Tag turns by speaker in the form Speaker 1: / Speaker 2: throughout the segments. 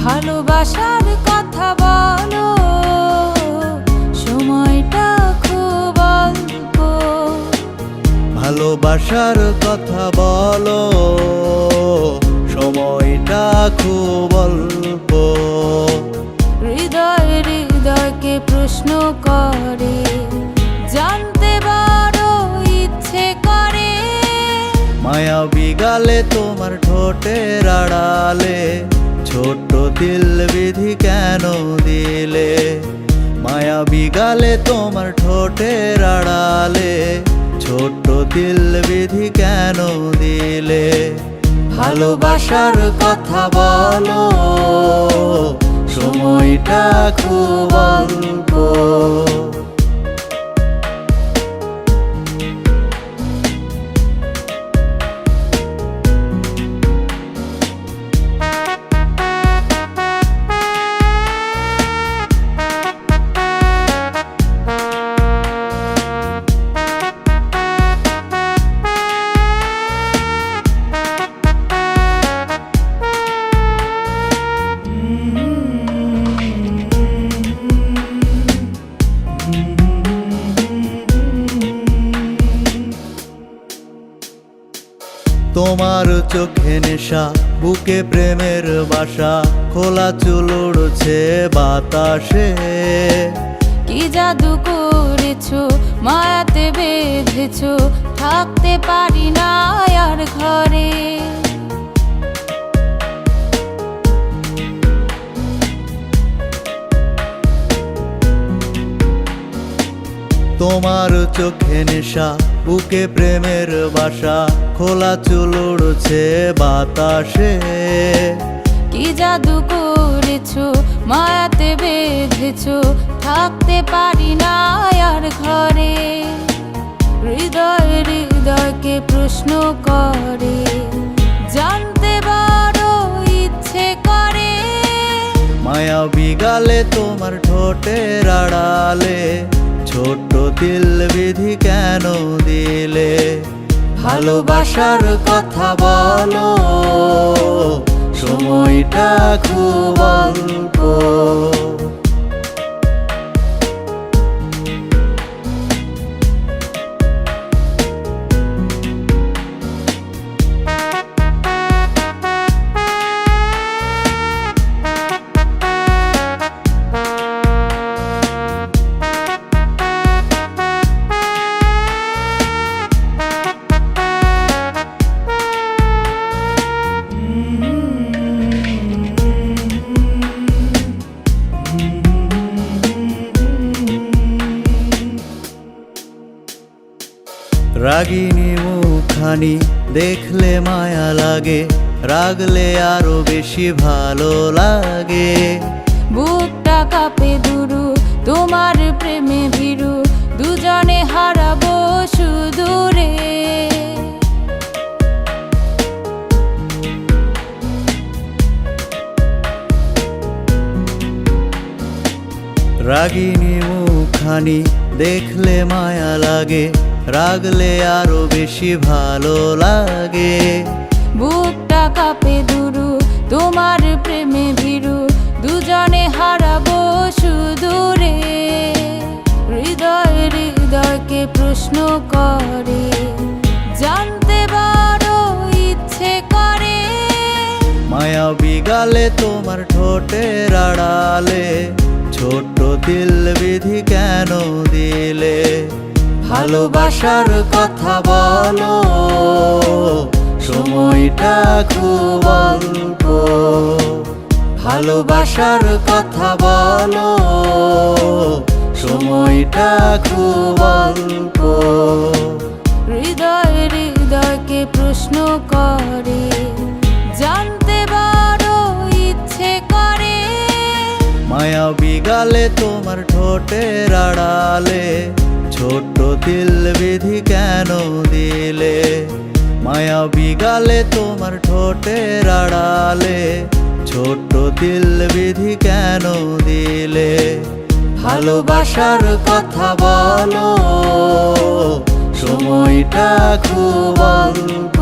Speaker 1: ভালোবাসার কথা বলো, সময়টা খুব অল্প।
Speaker 2: ভালোবাসার কথা বলো, সময়টা খুব অল্প।
Speaker 1: হৃদয় হৃদয়কে প্রশ্ন করে, জানতে বড় ইচ্ছে করে।
Speaker 2: মায়াবী গালে তোমার ঠোঁটের আড়ালে ছোট্ট দিল বিধি কেন দিলে? মায়াবী গালে তোমার ঠোঁটের আড়ালে ছোট্ট দিল বিধি কেন দিলে? ভালোবাসার কথা বলো, সময়টা খুব অল্প। তোমার চোখে নেশা, বুকে প্রেমের বাসা, খোলা চুল উড়ছে বাতাসে।
Speaker 1: কি জাদু করেছো, মায়াতে বেঁধেছো, থাকতে পারি না আর ঘরে।
Speaker 2: তোমার চোখে নেশা, বুকে প্রেমের বাসা, খোলা চুল উড়ছে বাতাসে।
Speaker 1: কি জাদু করেছো, মায়াতে বেঁধেছো, থাকতে পারি না আর ঘরে। হৃদয় হৃদয়কে প্রশ্ন করে, জানতে বড় ইচ্ছে করে।
Speaker 2: মায়াবী গালে তোমার ঠোঁটের আড়ালে ছোট্ট দিল বিধি কেন দিলে? ভালোবাসার কথা বলো, সময়টা খুব অল্প। রাগিনী মুখখানি দেখলে মায়া লাগে, রাগলে আরো বেশি ভালো লাগে।
Speaker 1: বুকটা কাঁপে দুরু, তোমার প্রেমে ভীরু, দুজনে হারাবো সুদূরে।
Speaker 2: রাগিনী মুখখানি দেখলে মায়া লাগে, রাগলে আরো বেশি ভালো লাগে।
Speaker 1: বুকটা কাঁপে দুরু, তোমার প্রেমে ভীরু, দুজনে হারাবো সুদূরে। হৃদয় হৃদয়কে প্রশ্ন করে, জানতে বড় ইচ্ছে করে।
Speaker 2: মায়াবী গালে তোমার ঠোঁটের আড়ালে ছোট্ট দিল বিধি কেন দিলে? ভালোবাসার কথা বলো, সময়টা খুব অল্প। ভালোবাসার কথা বলো, সময়টা খুব অল্প।
Speaker 1: হৃদয় হৃদয়কে প্রশ্ন করে, জানতে বড় ইচ্ছে করে।
Speaker 2: মায়াবী গালে তোমার ঠোঁটের আড়ালে ছোট্ট দিল বিধি কেন দিলে? মায়াবী গালে তোমার ঠোঁটের আড়ালে ছোট্ট দিল বিধি কেন দিলে? ভালোবাসার কথা বলো, সময়টা খুব অল্প।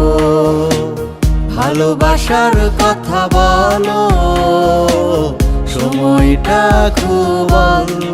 Speaker 2: ভালোবাসার কথা বলো, সময়টা খুব অল্প।